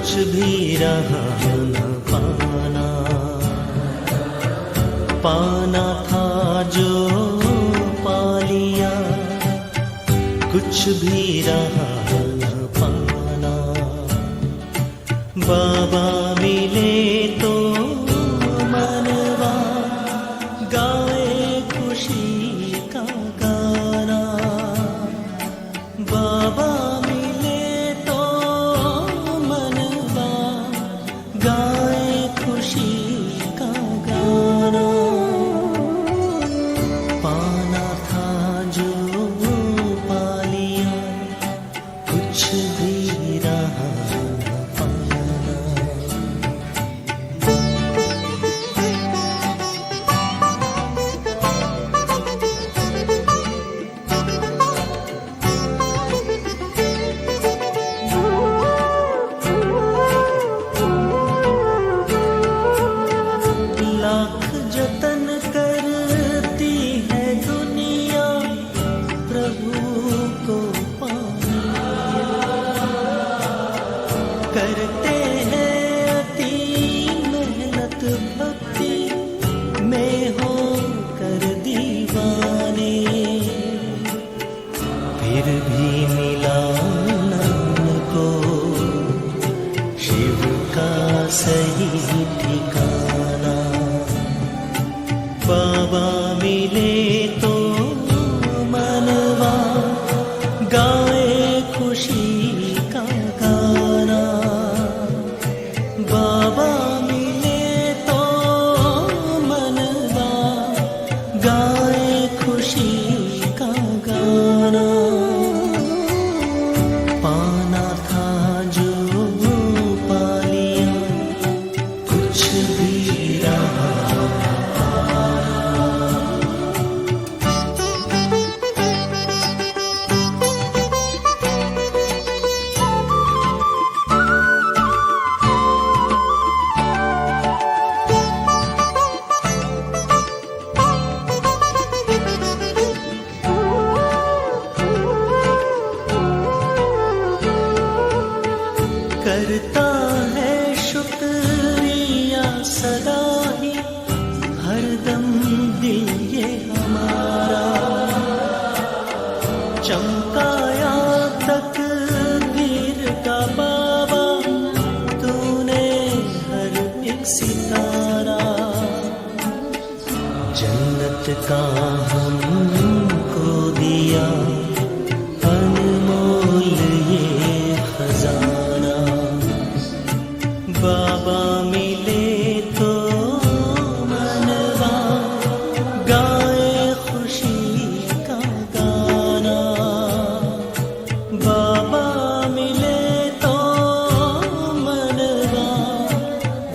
कुछ भी रहा न पाना। पाना था जो पा लिया, कुछ भी रहा न पाना। बाबा मिले तो मनवा गाए खुशी का गाना। बाबा मिले तो मनवा गाए खुशी का गाना। पाना था जो पा लिया, कुछ भी रहा न पाना। लाख जतन करती है दुनिया प्रभु को पाने। करते हैं अति मेहनत भक्ति में हो कर दीवाने। फिर भी मिला न को शिव का सही ठिकाना। बाबा मिले तो मनवा गाए खुशी का गाना। बाबा मिले तो मनवा गाए खुशी का गाना। पाना था जो पा लिया, कुछ भी रहा। करता है शुक्रिया सदा ही हरदम दिल ये हमारा। चमकाया तकदीर का बाबा तूने हर एक सितारा। जन्नत का हमको दिया अनमोल ये खजाना। बाबा मिले तो मनवा गाए खुशी का गाना। बाबा मिले तो मनवा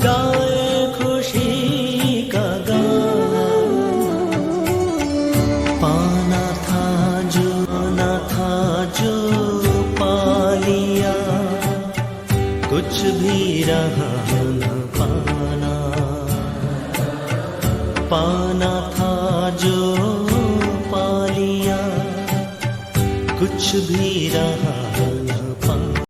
गाए खुशी का गाना। पाना था जो ना था जो पा लिया, कुछ भी रहा न पाना। पाना था जो पा लिया, कुछ भी रहा न